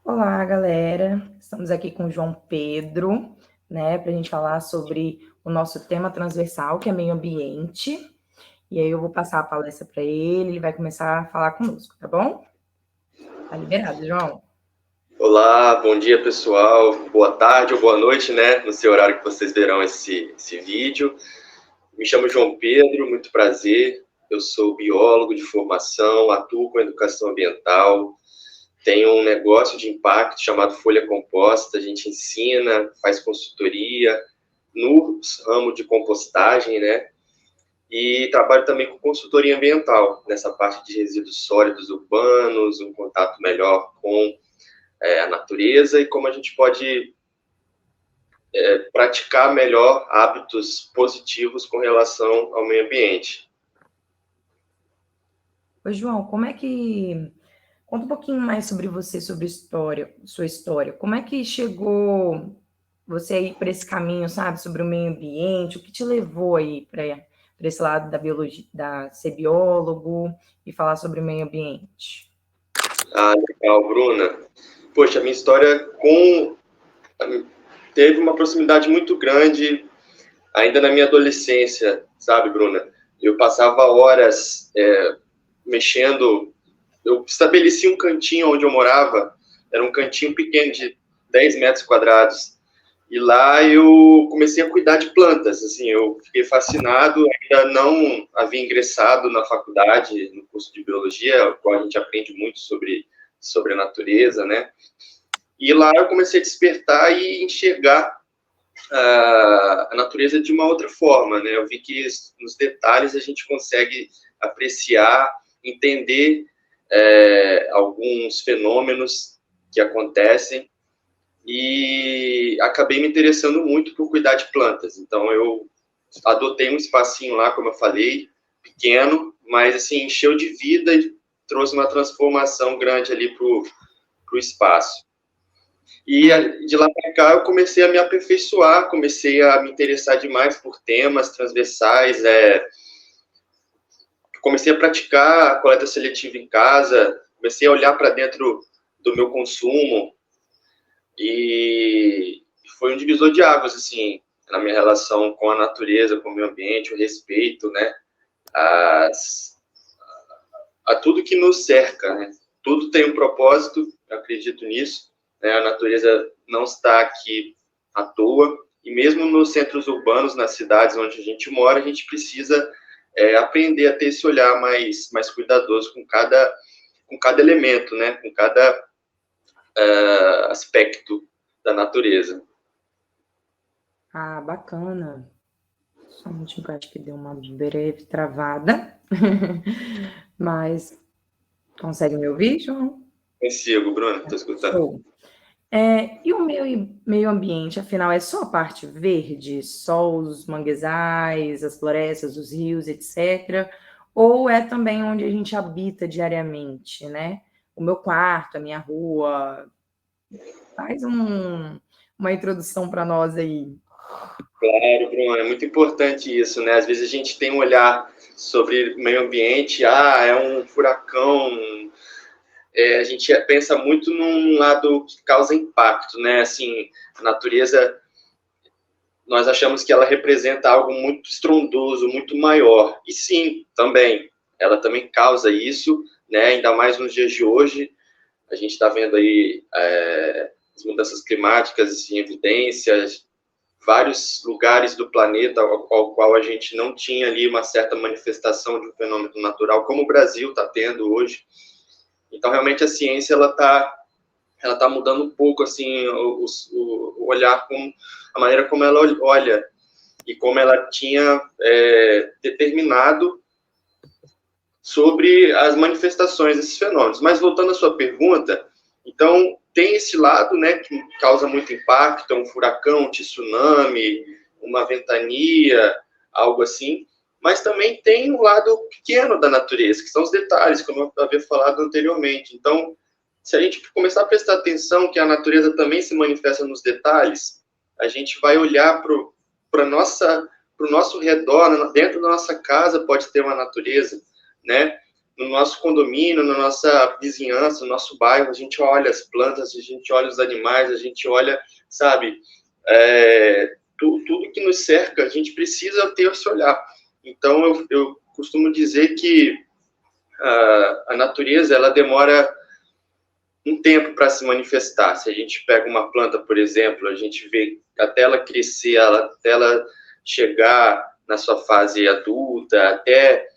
Olá, galera. Estamos aqui com o João Pedro, né, para a gente falar sobre o nosso tema transversal, que é meio ambiente. E aí eu vou passar a palestra para ele vai começar a falar conosco, tá bom? Tá liberado, João. Olá, bom dia pessoal, boa tarde ou boa noite, né? No seu horário que vocês verão esse vídeo. Me chamo João Pedro, muito prazer. Eu sou biólogo de formação, atuo com educação ambiental, tenho um negócio de impacto chamado Folha Composta. A gente ensina, faz consultoria no ramo de compostagem, né? E trabalho também com consultoria ambiental, nessa parte de resíduos sólidos urbanos, um contato melhor com a natureza e como a gente pode praticar melhor hábitos positivos com relação ao meio ambiente. Ô, João, como é que... Conta um pouquinho mais sobre você, sobre sua história. Como é que chegou você aí para esse caminho, sabe, sobre o meio ambiente? O que te levou aí para esse lado da biologia, da ser biólogo e falar sobre o meio ambiente? Ah, legal, Bruna. Poxa, a minha história teve uma proximidade muito grande ainda na minha adolescência, sabe, Bruna? Eu passava horas mexendo. Eu estabeleci um cantinho onde eu morava, era um cantinho pequeno de 10 metros quadrados. E lá eu comecei a cuidar de plantas, assim, eu fiquei fascinado, ainda não havia ingressado na faculdade, no curso de biologia, o qual a gente aprende muito sobre a natureza, né? E lá eu comecei a despertar e enxergar a natureza de uma outra forma, né? Eu vi que nos detalhes a gente consegue apreciar, entender alguns fenômenos que acontecem e acabei me interessando muito por cuidar de plantas. Então eu adotei um espacinho lá, como eu falei, pequeno, mas assim encheu de vida e trouxe uma transformação grande ali para o espaço. E de lá para cá eu comecei a me aperfeiçoar, comecei a me interessar demais por temas transversais, comecei a praticar a coleta seletiva em casa, comecei a olhar para dentro do meu consumo e foi um divisor de águas, assim, na minha relação com a natureza, com o meio ambiente, o respeito, né, a tudo que nos cerca, né? Tudo tem um propósito, eu acredito nisso, né? A natureza não está aqui à toa, e mesmo nos centros urbanos, nas cidades onde a gente mora, a gente precisa aprender a ter esse olhar mais cuidadoso com cada elemento, né? Com cada aspecto da natureza. Ah, bacana. Só um minutinho que eu acho que deu uma breve travada. Mas consegue me ouvir, João? Consigo, Bruno, estou escutando. Show. E o meio ambiente, afinal, é só a parte verde, só os manguezais, as florestas, os rios, etc. Ou é também onde a gente habita diariamente, né? O meu quarto, a minha rua. Faz uma introdução para nós aí. Claro, Bruno, é muito importante isso, né? Às vezes a gente tem um olhar sobre meio ambiente, é um furacão, a gente pensa muito num lado que causa impacto, né? Assim, a natureza, nós achamos que ela representa algo muito estrondoso, muito maior. E sim, também, ela também causa isso, né? Ainda mais nos dias de hoje, a gente está vendo aí as mudanças climáticas em evidências, vários lugares do planeta ao qual a gente não tinha ali uma certa manifestação de um fenômeno natural, como o Brasil está tendo hoje. Então, realmente, a ciência ela tá mudando um pouco assim o olhar, com a maneira como ela olha e como ela tinha determinado sobre as manifestações desses fenômenos. Mas voltando à sua pergunta, então tem esse lado, né, que causa muito impacto, um furacão, um tsunami, uma ventania, algo assim, mas também tem um lado pequeno da natureza, que são os detalhes, como eu havia falado anteriormente. Então, se a gente começar a prestar atenção que a natureza também se manifesta nos detalhes, a gente vai olhar para o nosso redor, dentro da nossa casa pode ter uma natureza, né? no nosso condomínio, na nossa vizinhança, no nosso bairro, a gente olha as plantas, a gente olha os animais, a gente olha, sabe, tudo que nos cerca, a gente precisa ter esse olhar. Então, eu costumo dizer que a natureza, ela demora um tempo para se manifestar. Se a gente pega uma planta, por exemplo, a gente vê até ela crescer, até ela chegar na sua fase adulta, até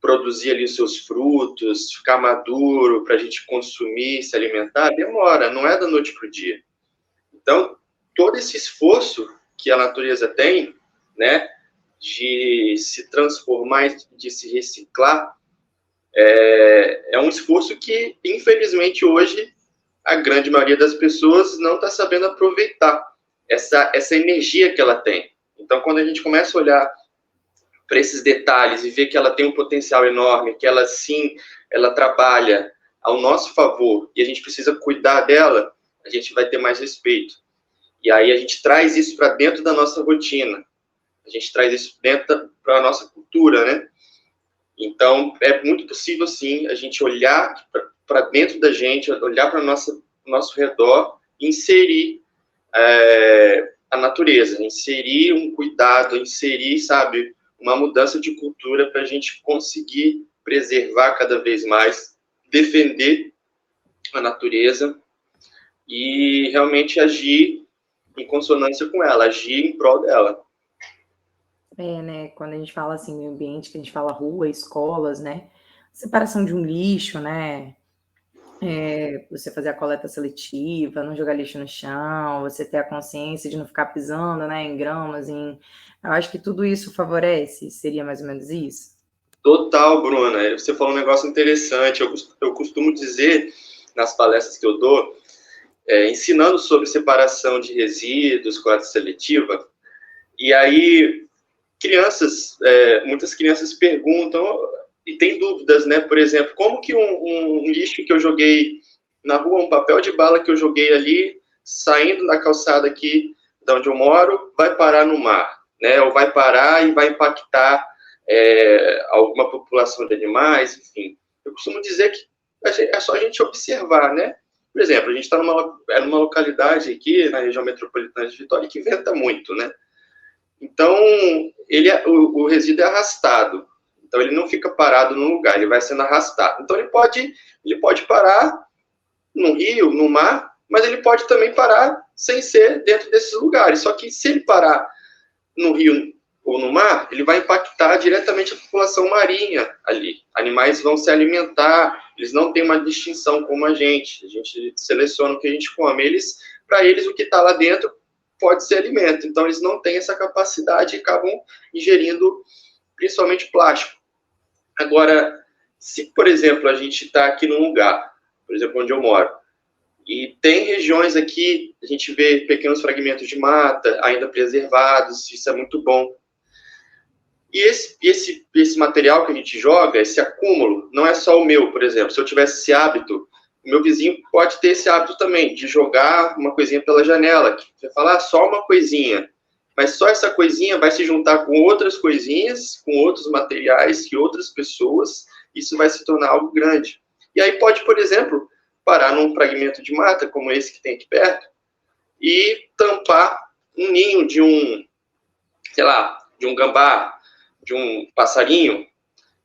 produzir ali os seus frutos, ficar maduro para a gente consumir, se alimentar, demora, não é da noite para o dia. Então, todo esse esforço que a natureza tem, né, de se transformar, de se reciclar, é um esforço que, infelizmente, hoje, a grande maioria das pessoas não está sabendo aproveitar essa energia que ela tem. Então, quando a gente começa a olhar para esses detalhes e ver que ela tem um potencial enorme, que ela, sim, ela trabalha ao nosso favor e a gente precisa cuidar dela, a gente vai ter mais respeito. E aí a gente traz isso para dentro da nossa rotina, a gente traz isso dentro para a nossa cultura, né? Então, é muito possível, sim, a gente olhar para dentro da gente, olhar para o nosso redor e inserir a natureza, inserir um cuidado, inserir, sabe, uma mudança de cultura para a gente conseguir preservar cada vez mais, defender a natureza e realmente agir em consonância com ela, agir em prol dela. Né, quando a gente fala assim, meio ambiente, que a gente fala rua, escolas, né, separação de um lixo, né, você fazer a coleta seletiva, não jogar lixo no chão, você ter a consciência de não ficar pisando, né, em gramas, eu acho que tudo isso favorece, seria mais ou menos isso? Total, Bruna, você falou um negócio interessante, eu costumo dizer, nas palestras que eu dou, ensinando sobre separação de resíduos, coleta seletiva, e aí muitas crianças perguntam e têm dúvidas, né? Por exemplo, como que um lixo que eu joguei na rua, um papel de bala que eu joguei ali, saindo da calçada aqui de onde eu moro, vai parar no mar, né? Ou vai parar e vai impactar alguma população de animais, enfim. Eu costumo dizer que é só a gente observar, né? Por exemplo, a gente está numa localidade aqui, na região metropolitana de Vitória, que venta muito, né? Então, o resíduo é arrastado. Então, ele não fica parado num lugar, ele vai sendo arrastado. Então, ele pode parar no rio, no mar, mas ele pode também parar sem ser dentro desses lugares. Só que se ele parar no rio ou no mar, ele vai impactar diretamente a população marinha ali. Animais vão se alimentar, eles não têm uma distinção como a gente seleciona o que a gente come. Para eles, o que está lá dentro pode ser alimento. Então, eles não têm essa capacidade e acabam ingerindo principalmente plástico. Agora, se, por exemplo, a gente está aqui num lugar, por exemplo, onde eu moro, e tem regiões aqui, a gente vê pequenos fragmentos de mata ainda preservados, isso é muito bom. E esse material que a gente joga, esse acúmulo, não é só o meu, por exemplo. Se eu tivesse esse hábito, o meu vizinho pode ter esse hábito também, de jogar uma coisinha pela janela. Você fala, só uma coisinha. Mas só essa coisinha vai se juntar com outras coisinhas, com outros materiais, que outras pessoas, isso vai se tornar algo grande. E aí pode, por exemplo, parar num fragmento de mata, como esse que tem aqui perto, e tampar um ninho de um gambá, de um passarinho,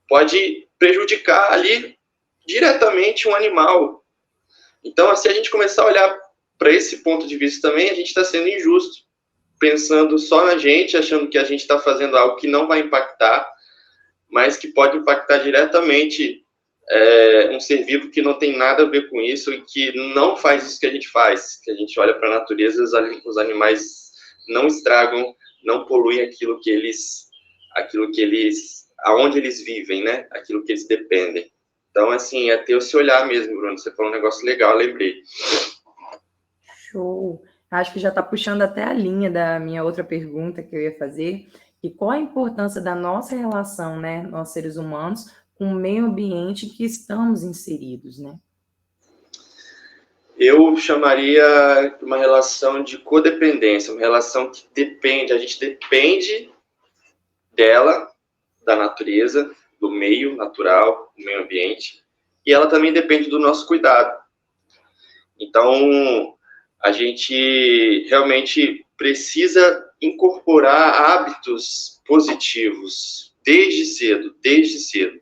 pode prejudicar ali diretamente um animal. Então, se a gente começar a olhar para esse ponto de vista também, a gente está sendo injusto, pensando só na gente, achando que a gente está fazendo algo que não vai impactar, mas que pode impactar diretamente um ser vivo que não tem nada a ver com isso e que não faz isso que a gente faz, que a gente olha para a natureza, os animais não estragam, não poluem aonde eles vivem, né? Aquilo que eles dependem. Então, assim, é ter esse olhar mesmo, Bruno. Você falou um negócio legal, lembrei. Show! Acho que já está puxando até a linha da minha outra pergunta que eu ia fazer, e qual a importância da nossa relação, né, nós seres humanos, com o meio ambiente que estamos inseridos, né? Eu chamaria uma relação de codependência, uma relação que a gente depende dela, da natureza, do meio natural, do meio ambiente, e ela também depende do nosso cuidado. Então, a gente realmente precisa incorporar hábitos positivos desde cedo, desde cedo.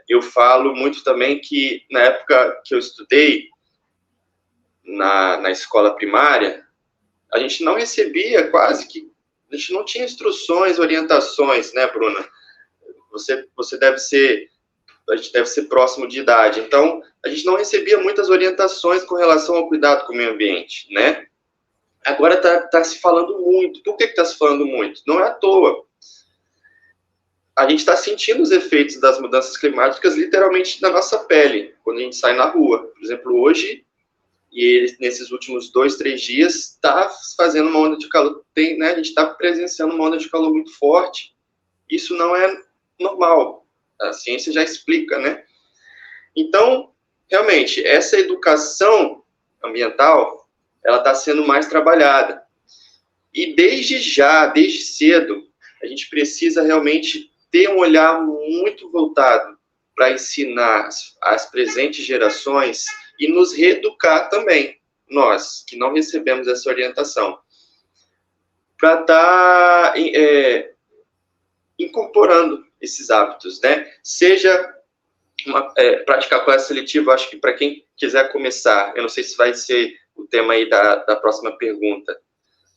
Eu falo muito também que na época que eu estudei na escola primária, a gente não recebia a gente não tinha instruções, orientações, né, Bruna? A gente deve ser próximo de idade. Então, a gente não recebia muitas orientações com relação ao cuidado com o meio ambiente, né? Agora tá se falando muito. Por que está se falando muito? Não é à toa. A gente está sentindo os efeitos das mudanças climáticas literalmente na nossa pele, quando a gente sai na rua. Por exemplo, hoje, e nesses últimos 2, 3 dias, está fazendo uma onda de calor. Né, a gente está presenciando uma onda de calor muito forte. Isso não é normal. A ciência já explica, né? Então, realmente, essa educação ambiental, ela está sendo mais trabalhada. E desde cedo, a gente precisa realmente ter um olhar muito voltado para ensinar as presentes gerações e nos reeducar também, nós, que não recebemos essa orientação, para estar incorporando esses hábitos, né? Seja praticar coleta seletiva, acho que para quem quiser começar, eu não sei se vai ser o tema aí da próxima pergunta,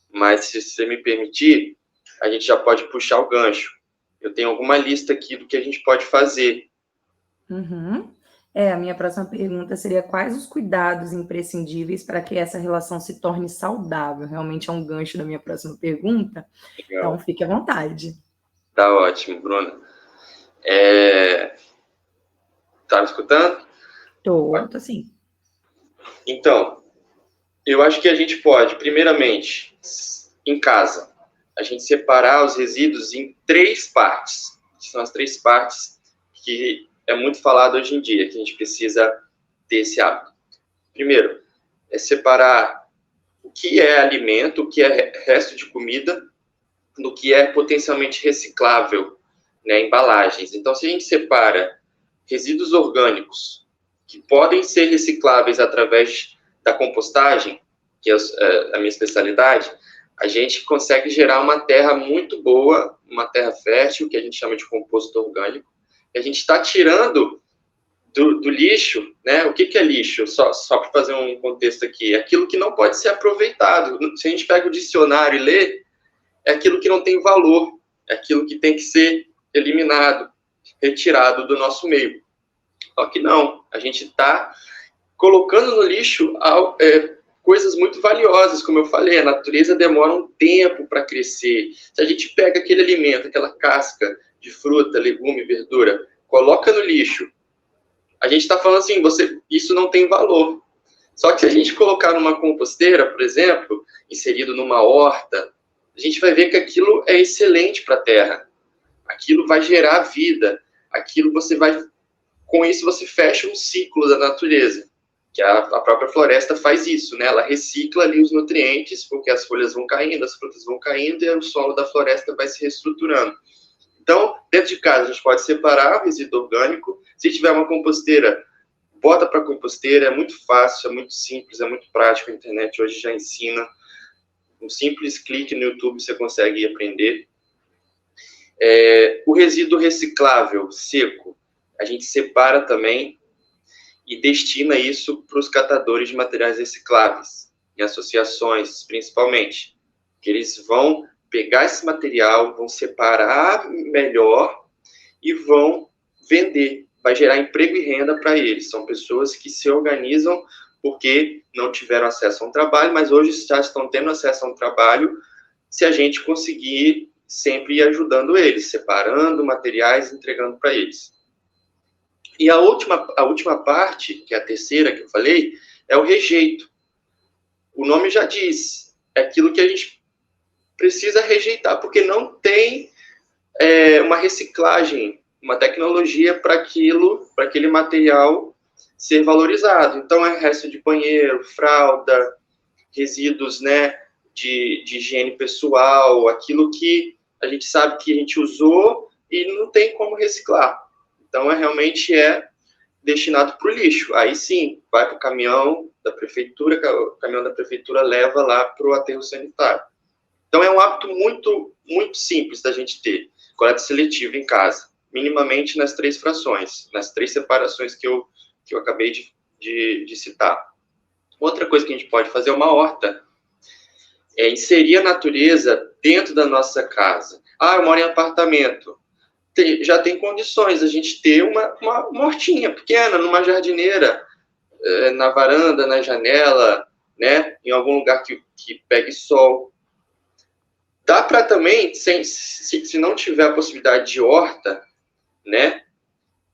mas se você me permitir, a gente já pode puxar o gancho. Eu tenho alguma lista aqui do que a gente pode fazer. Uhum. A minha próxima pergunta seria quais os cuidados imprescindíveis para que essa relação se torne saudável? Realmente é um gancho da minha próxima pergunta. Legal. Então, fique à vontade. Tá ótimo, Bruna. Tá me escutando? Tô sim. Então, eu acho que a gente pode, primeiramente, em casa, a gente separar os resíduos em 3 partes. São as 3 partes que é muito falado hoje em dia, que a gente precisa ter esse hábito. Primeiro, é separar o que é alimento, o que é resto de comida, do que é potencialmente reciclável, né, embalagens. Então, se a gente separa resíduos orgânicos, que podem ser recicláveis através da compostagem, que é a minha especialidade, a gente consegue gerar uma terra muito boa, uma terra fértil, que a gente chama de composto orgânico. E a gente está tirando do lixo, né? O que é lixo? Só para fazer um contexto aqui, é aquilo que não pode ser aproveitado. Se a gente pega o dicionário e lê, é aquilo que não tem valor, é aquilo que tem que ser eliminado, retirado do nosso meio. Só que não, a gente está colocando no lixo coisas muito valiosas, como eu falei, a natureza demora um tempo para crescer. Se a gente pega aquele alimento, aquela casca de fruta, legume, verdura, coloca no lixo, a gente está falando assim, isso não tem valor. Só que se a gente colocar numa composteira, por exemplo, inserido numa horta, a gente vai ver que aquilo é excelente para a terra. Aquilo vai gerar vida. Com isso você fecha um ciclo da natureza. Que a própria floresta faz isso, né? Ela recicla ali os nutrientes, porque as folhas vão caindo, as frutas vão caindo e o solo da floresta vai se reestruturando. Então, dentro de casa, a gente pode separar o resíduo orgânico. Se tiver uma composteira, bota para a composteira. É muito fácil, é muito simples, é muito prático. A internet hoje já ensina. Um simples clique no YouTube você consegue aprender. O resíduo reciclável, seco, a gente separa também e destina isso para os catadores de materiais recicláveis, em associações, principalmente, que eles vão pegar esse material, vão separar melhor e vão vender. Vai gerar emprego e renda para eles. São pessoas que se organizam porque não tiveram acesso a um trabalho, mas hoje já estão tendo acesso a um trabalho se a gente conseguir sempre ir ajudando eles, separando materiais e entregando para eles. E a última parte, que é a terceira que eu falei, é o rejeito. O nome já diz, é aquilo que a gente precisa rejeitar, porque não tem uma reciclagem, uma tecnologia para aquele material ser valorizado. Então, é resto de banheiro, fralda, resíduos, né, de higiene pessoal, aquilo que a gente sabe que a gente usou, e não tem como reciclar. Então, realmente é destinado para o lixo. Aí sim, vai para o caminhão da prefeitura, o caminhão da prefeitura leva lá para o aterro sanitário. Então, é um hábito muito, muito simples da gente ter, coleta seletiva em casa, minimamente nas 3 frações, nas 3 separações que eu acabei de citar. Outra coisa que a gente pode fazer é uma horta, é inserir a natureza dentro da nossa casa. Eu moro em apartamento. Já tem condições a gente ter uma hortinha pequena, numa jardineira, na varanda, na janela, né, em algum lugar que pegue sol. Dá para também, se não tiver a possibilidade de horta, né,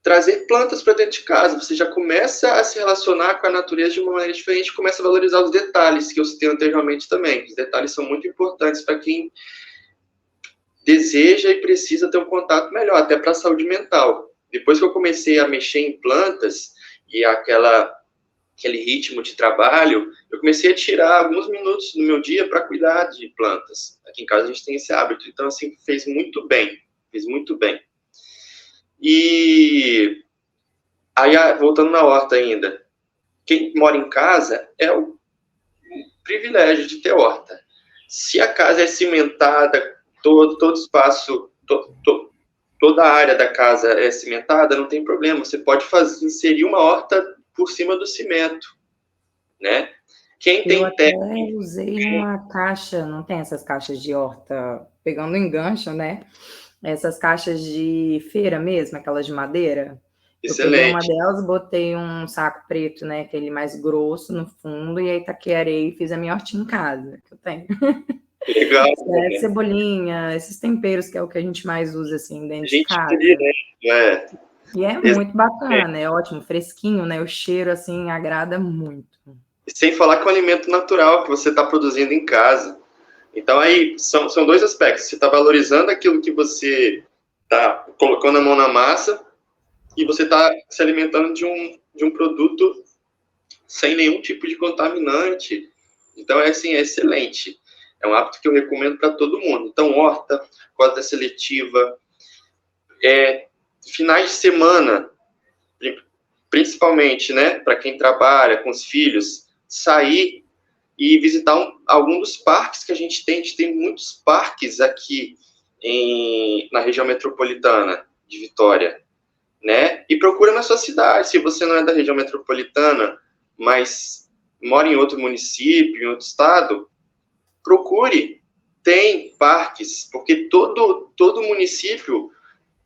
trazer plantas para dentro de casa. Você já começa a se relacionar com a natureza de uma maneira diferente, começa a valorizar os detalhes que eu citei anteriormente também. Os detalhes são muito importantes para quem deseja e precisa ter um contato melhor, até para a saúde mental. Depois que eu comecei a mexer em plantas e aquele ritmo de trabalho, eu comecei a tirar alguns minutos do meu dia para cuidar de plantas. Aqui em casa a gente tem esse hábito, então, assim, fez muito bem. E aí, voltando na horta ainda, quem mora em casa é o privilégio de ter horta. Se a casa é cimentada, todo espaço, toda a área da casa é cimentada, não tem problema, você pode inserir uma horta por cima do cimento, né? Quem tem Eu usei uma caixa, não tem essas caixas de horta pegando engancho, né? Essas caixas de feira mesmo, aquelas de madeira. Excelente. Eu peguei uma delas, botei um saco preto, né, aquele mais grosso no fundo, e aí taquei e fiz a minha hortinha em casa, que eu tenho. Legal. Cebolinha, esses temperos que é o que a gente mais usa, assim, dentro de casa. Queria, né? E é muito bacana, é ótimo, fresquinho, né? O cheiro, assim, agrada muito. Sem falar que é um alimento natural que você está produzindo em casa. Então, aí, são 2 aspectos. Você está valorizando aquilo que você está colocando a mão na massa e você está se alimentando de um produto sem nenhum tipo de contaminante. Então, assim, é excelente. É um hábito que eu recomendo para todo mundo. Então, horta, coleta seletiva, finais de semana, principalmente, né, para quem trabalha com os filhos, sair e visitar algum dos parques que a gente tem. A gente tem muitos parques aqui na região metropolitana de Vitória, né? E procura na sua cidade. Se você não é da região metropolitana, mas mora em outro município, em outro estado, procure. Tem parques, porque todo município,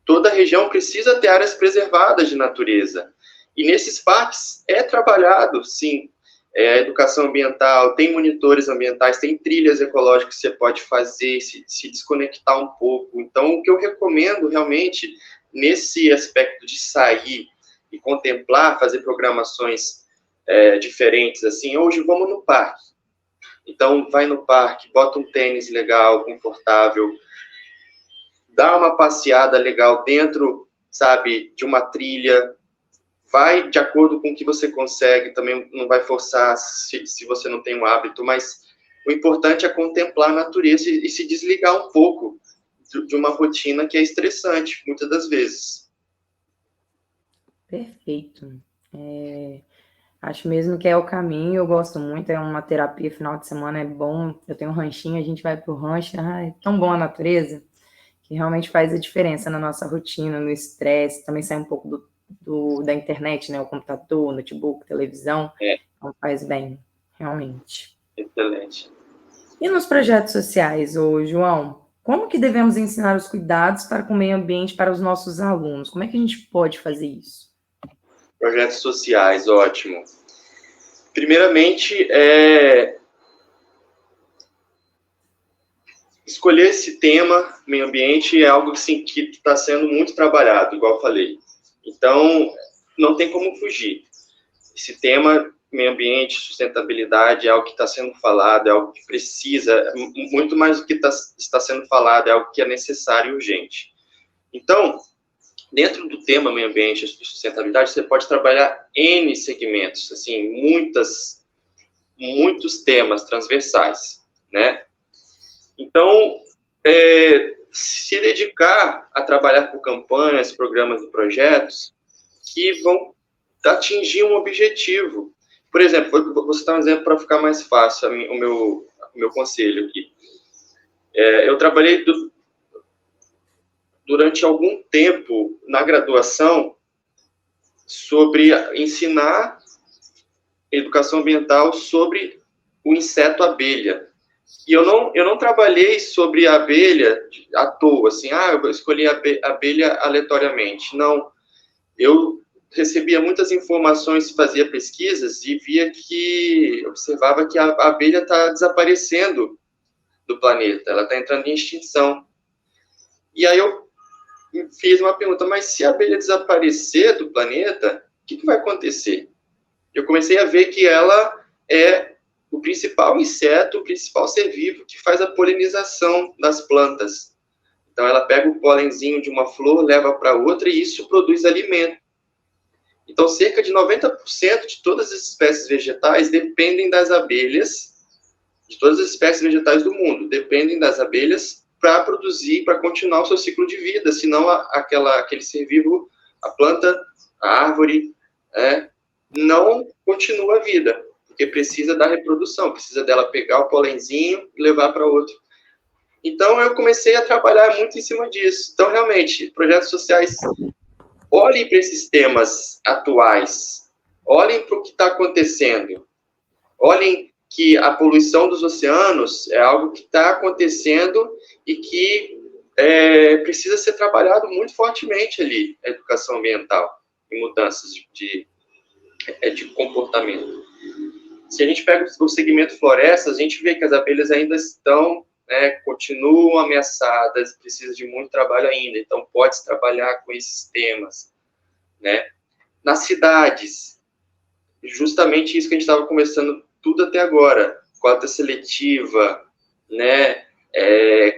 toda região precisa ter áreas preservadas de natureza. E nesses parques é trabalhado, sim, a educação ambiental, tem monitores ambientais, tem trilhas ecológicas que você pode fazer, se desconectar um pouco. Então, o que eu recomendo realmente, nesse aspecto de sair e contemplar, fazer programações diferentes, assim, hoje vamos no parque. Então, vai no parque, bota um tênis legal, confortável, dá uma passeada legal dentro, sabe, de uma trilha, vai de acordo com o que você consegue, também não vai forçar se você não tem um hábito, mas o importante é contemplar a natureza e se desligar um pouco de uma rotina que é estressante, muitas das vezes. Perfeito. Acho mesmo que é o caminho, eu gosto muito, é uma terapia, final de semana é bom, eu tenho um ranchinho, a gente vai pro rancho, é tão bom a natureza, que realmente faz a diferença na nossa rotina, no estresse, também sai um pouco da internet, né, o computador, notebook, televisão, então faz bem, realmente. Excelente. E nos projetos sociais, João, como que devemos ensinar os cuidados com o meio ambiente para os nossos alunos? Como é que a gente pode fazer isso? Projetos sociais, ótimo. Primeiramente, escolher esse tema, meio ambiente, é algo assim, que está sendo muito trabalhado, igual eu falei. Então, não tem como fugir. Esse tema, meio ambiente, sustentabilidade, é algo que está sendo falado, é algo que precisa, muito mais do que está sendo falado, é algo que é necessário e urgente. Então, dentro do tema meio ambiente e sustentabilidade, você pode trabalhar N segmentos, assim, muitos temas transversais, né? Então, se dedicar a trabalhar por campanhas, programas e projetos que vão atingir um objetivo. Por exemplo, vou citar um exemplo para ficar mais fácil o meu conselho aqui. Eu trabalhei durante algum tempo na graduação sobre ensinar educação ambiental sobre o inseto abelha. E eu não trabalhei sobre a abelha à toa, assim, eu escolhi a abelha aleatoriamente. Não, eu recebia muitas informações, fazia pesquisas e observava que a abelha está desaparecendo do planeta, ela está entrando em extinção. E aí eu fiz uma pergunta, mas se a abelha desaparecer do planeta, o que vai acontecer? Eu comecei a ver que ela é o principal inseto, o principal ser vivo que faz a polinização das plantas. Então, ela pega o pólenzinho de uma flor, leva para outra e isso produz alimento. Então, cerca de 90% de todas as espécies vegetais dependem das abelhas, de todas as espécies vegetais do mundo, dependem das abelhas para produzir, para continuar o seu ciclo de vida, senão aquele ser vivo, a planta, a árvore, não continua a vida, porque precisa da reprodução, precisa dela pegar o polenzinho e levar para outro. Então, eu comecei a trabalhar muito em cima disso. Então, realmente, projetos sociais, olhem para esses temas atuais, olhem para o que está acontecendo, olhem que a poluição dos oceanos é algo que está acontecendo e que precisa ser trabalhado muito fortemente ali, a educação ambiental e mudanças de comportamento. Se a gente pega o segmento florestas, a gente vê que as abelhas ainda estão, continuam ameaçadas, precisa de muito trabalho ainda, então pode-se trabalhar com esses temas, né? Nas cidades, justamente isso que a gente estava conversando tudo até agora, coleta seletiva, né?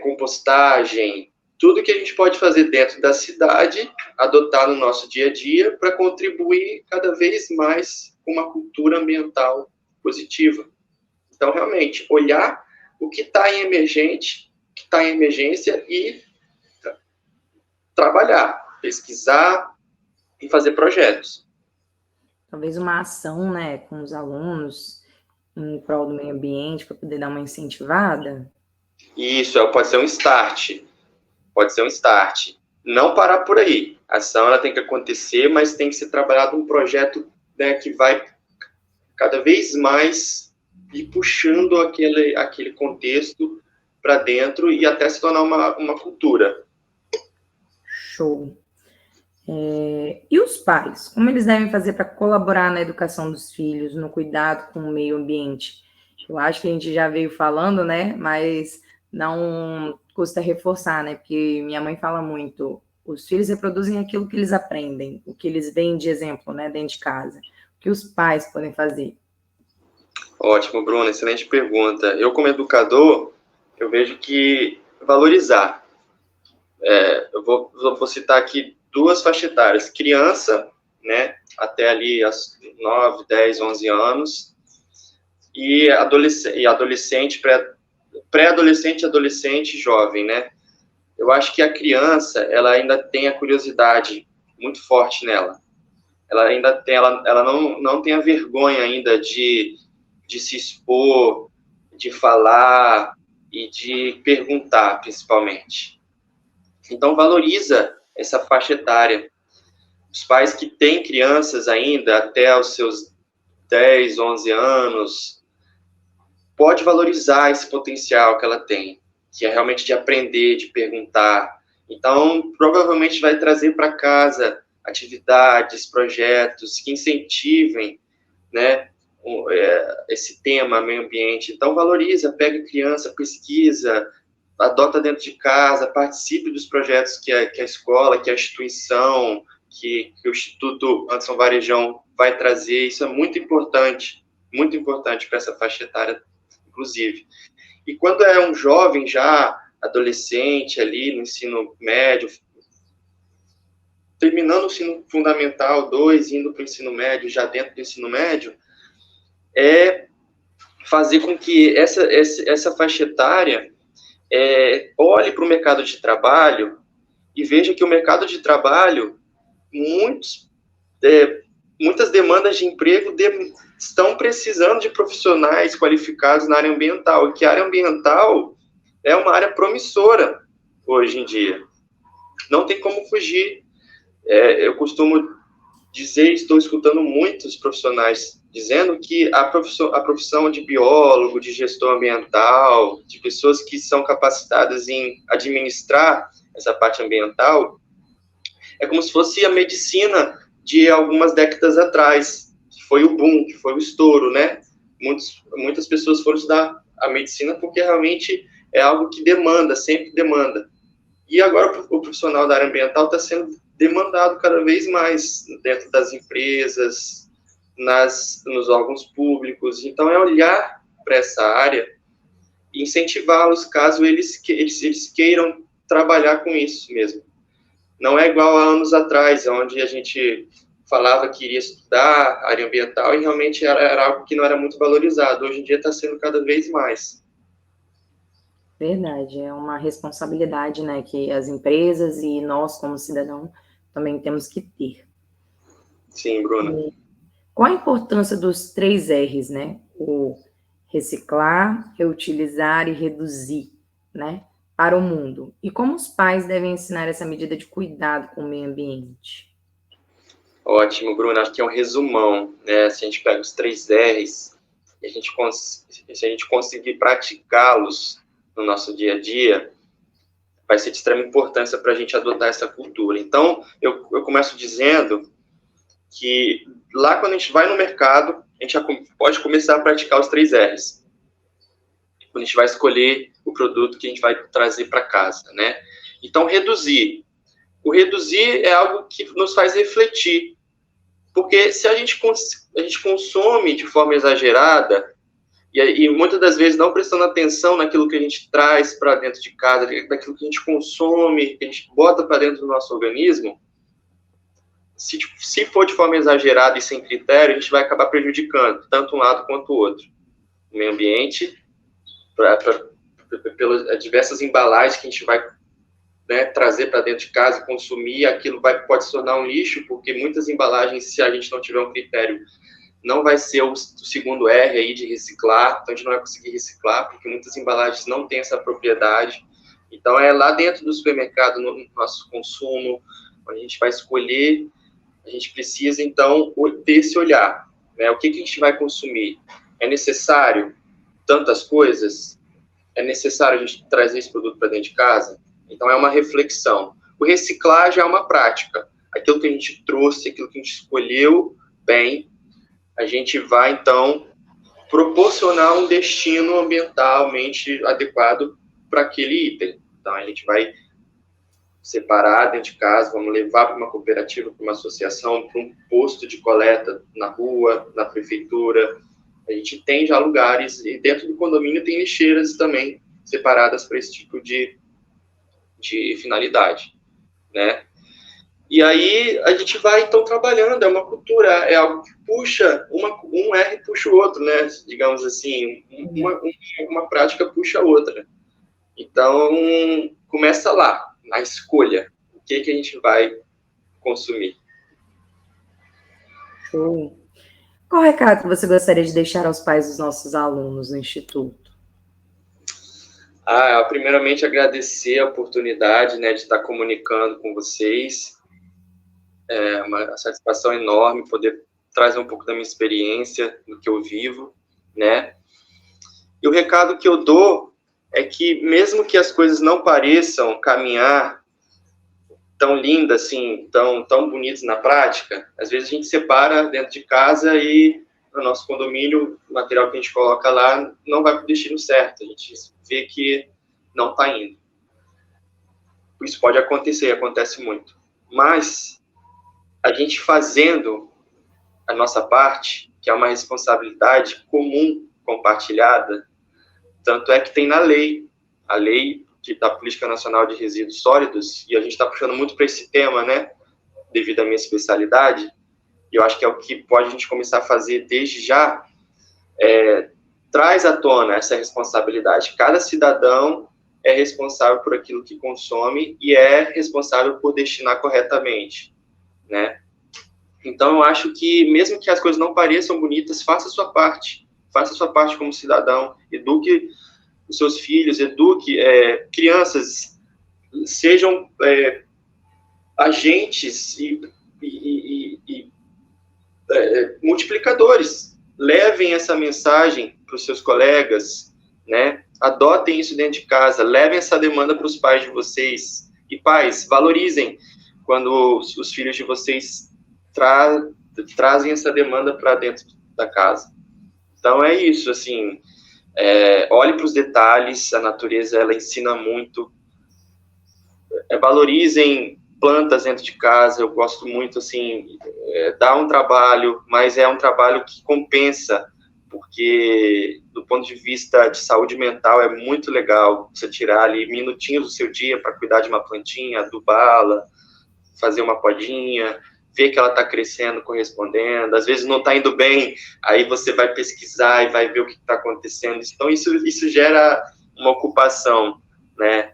Compostagem, tudo que a gente pode fazer dentro da cidade, adotar no nosso dia a dia para contribuir cada vez mais com uma cultura ambiental positiva. Então, realmente, olhar o que está em emergência e trabalhar, pesquisar e fazer projetos. Talvez uma ação, né, com os alunos em prol do meio ambiente para poder dar uma incentivada. Isso, pode ser um start. Pode ser um start. Não parar por aí. A ação ela tem que acontecer, mas tem que ser trabalhado um projeto, né, que vai cada vez mais ir puxando aquele contexto para dentro e até se tornar uma cultura. Show. E os pais? Como eles devem fazer para colaborar na educação dos filhos, no cuidado com o meio ambiente? Eu acho que a gente já veio falando, né? Mas não custa reforçar, né? Porque minha mãe fala muito, os filhos reproduzem aquilo que eles aprendem, o que eles veem de exemplo, né, dentro de casa. O que os pais podem fazer? Ótimo, Bruno, excelente pergunta. Eu, como educador, eu vejo que valorizar. Eu vou citar aqui 2 faixas etárias. Criança, né, até ali as 9, 10, 11 anos, e adolescente, pré-adolescente, adolescente, jovem, né? Eu acho que a criança, ela ainda tem a curiosidade muito forte nela. Ela ainda tem, ela não tem a vergonha ainda de se expor, de falar e de perguntar, principalmente. Então, valoriza essa faixa etária. Os pais que têm crianças ainda até os seus 10, 11 anos, pode valorizar esse potencial que ela tem, que é realmente de aprender, de perguntar. Então, provavelmente vai trazer para casa atividades, projetos que incentivem, né, esse tema, meio ambiente. Então, valoriza, pega criança, pesquisa, adota dentro de casa, participe dos projetos que a escola, que a instituição, que o Instituto Anderson Varejão vai trazer. Isso é muito importante para essa faixa etária, inclusive. E quando é um jovem já adolescente ali no ensino médio, terminando o ensino fundamental 2, indo para o ensino médio, já dentro do ensino médio, é fazer com que essa faixa etária olhe para o mercado de trabalho e veja que o mercado de trabalho, muitas demandas de emprego estão precisando de profissionais qualificados na área ambiental, e que a área ambiental é uma área promissora hoje em dia. Não tem como fugir. Eu costumo dizer, estou escutando muitos profissionais dizendo que a profissão de biólogo, de gestor ambiental, de pessoas que são capacitadas em administrar essa parte ambiental, é como se fosse a medicina de algumas décadas atrás, que foi o boom, que foi o estouro, né? Muitas pessoas foram estudar a medicina porque realmente é algo que demanda, sempre demanda. E agora o profissional da área ambiental está sendo demandado cada vez mais dentro das empresas, nos órgãos públicos. Então, é olhar para essa área e incentivá-los caso eles queiram trabalhar com isso mesmo. Não é igual a anos atrás, onde a gente falava que iria estudar área ambiental e realmente era algo que não era muito valorizado. Hoje em dia está sendo cada vez mais. Verdade, é uma responsabilidade, né, que as empresas e nós, como cidadão, também temos que ter. Sim, Bruna. E qual a importância dos 3 R's, né? O reciclar, reutilizar e reduzir, né? Para o mundo. E como os pais devem ensinar essa medida de cuidado com o meio ambiente? Ótimo, Bruna. Acho que é um resumão, né? Se a gente pega os 3 R's, se a gente conseguir praticá-los no nosso dia a dia, vai ser de extrema importância para a gente adotar essa cultura. Então, eu começo dizendo que lá quando a gente vai no mercado, a gente já pode começar a praticar os 3 R's. Quando a gente vai escolher o produto que a gente vai trazer para casa, né? Então, reduzir. O reduzir é algo que nos faz refletir. Porque se a gente consome de forma exagerada, e muitas das vezes não prestando atenção naquilo que a gente traz para dentro de casa, daquilo que a gente consome, que a gente bota para dentro do nosso organismo, se for de forma exagerada e sem critério, a gente vai acabar prejudicando tanto um lado quanto o outro. O meio ambiente, pelas diversas embalagens que a gente vai, né, trazer para dentro de casa, consumir, aquilo pode se tornar um lixo, porque muitas embalagens, se a gente não tiver um critério, não vai ser o segundo R aí de reciclar, então a gente não vai conseguir reciclar, porque muitas embalagens não têm essa propriedade. Então, é lá dentro do supermercado, no nosso consumo, a gente vai escolher, a gente precisa, então, ter esse olhar, né? O que a gente vai consumir? É necessário tantas coisas? É necessário a gente trazer esse produto para dentro de casa? Então, é uma reflexão. O reciclar já é uma prática. Aquilo que a gente trouxe, aquilo que a gente escolheu, bem, a gente vai, então, proporcionar um destino ambientalmente adequado para aquele item. Então, a gente vai separar dentro de casa, vamos levar para uma cooperativa, para uma associação, para um posto de coleta na rua, na prefeitura. A gente tem já lugares, e dentro do condomínio tem lixeiras também separadas para esse tipo de finalidade, né? E aí a gente vai, então, trabalhando, é uma cultura, é algo que puxa, um R puxa o outro, né? Digamos assim, uma prática puxa a outra. Então, começa lá, na escolha, o que a gente vai consumir. Show. Qual recado que você gostaria de deixar aos pais dos nossos alunos no Instituto? Primeiramente, agradecer a oportunidade, né, de estar comunicando com vocês. É uma satisfação enorme poder trazer um pouco da minha experiência, do que eu vivo, né? E o recado que eu dou é que, mesmo que as coisas não pareçam caminhar tão lindas, assim, tão bonitas na prática, às vezes a gente separa dentro de casa e no nosso condomínio, o material que a gente coloca lá não vai para o destino certo, a gente vê que não está indo. Isso pode acontecer, acontece muito. Mas a gente fazendo a nossa parte, que é uma responsabilidade comum, compartilhada, tanto é que tem na lei, a lei da Política Nacional de Resíduos Sólidos, e a gente está puxando muito para esse tema, né, devido à minha especialidade, e eu acho que é o que pode a gente começar a fazer desde já, traz à tona essa responsabilidade. Cada cidadão é responsável por aquilo que consome e é responsável por destinar corretamente, né? Então, eu acho que, mesmo que as coisas não pareçam bonitas, faça a sua parte. Faça a sua parte como cidadão. Eduque os seus filhos, eduque crianças, sejam agentes e multiplicadores. Levem essa mensagem para os seus colegas, né? Adotem isso dentro de casa. Levem essa demanda para os pais de vocês. E pais, valorizem quando os filhos de vocês trazem essa demanda para dentro da casa. Então é isso, assim, olhe para os detalhes, a natureza ela ensina muito, valorizem plantas dentro de casa, eu gosto muito, assim, dá um trabalho, mas é um trabalho que compensa, porque do ponto de vista de saúde mental é muito legal você tirar ali minutinhos do seu dia para cuidar de uma plantinha, adubá-la, fazer uma podinha, ver que ela está crescendo, correspondendo, às vezes não está indo bem, aí você vai pesquisar e vai ver o que está acontecendo, então isso gera uma ocupação, né?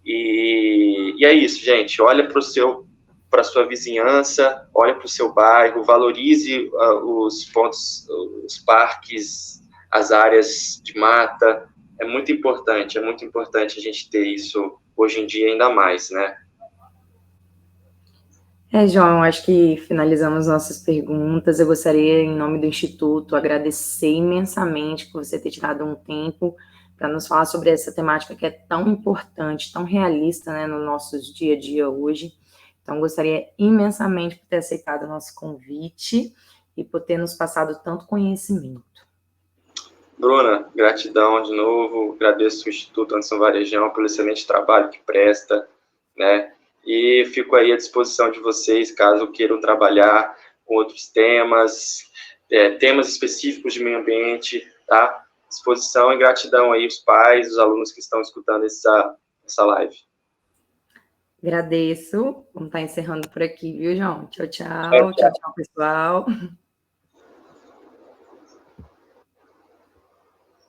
E é isso, gente, olha para a sua vizinhança, olha para o seu bairro, valorize os pontos, os parques, as áreas de mata, é muito importante a gente ter isso hoje em dia ainda mais, né? João, acho que finalizamos nossas perguntas. Eu gostaria, em nome do Instituto, agradecer imensamente por você ter tirado um tempo para nos falar sobre essa temática que é tão importante, tão realista, né, no nosso dia a dia hoje. Então, gostaria imensamente por ter aceitado o nosso convite e por ter nos passado tanto conhecimento. Bruna, gratidão de novo, agradeço o Instituto Anderson Varejão pelo excelente trabalho que presta, né? E fico aí à disposição de vocês, caso queiram trabalhar com outros temas, temas específicos de meio ambiente, tá? Disposição e gratidão aí os pais, os alunos que estão escutando essa live. Agradeço. Vamos estar encerrando por aqui, viu, João? Tchau, tchau. Tchau, tchau, pessoal.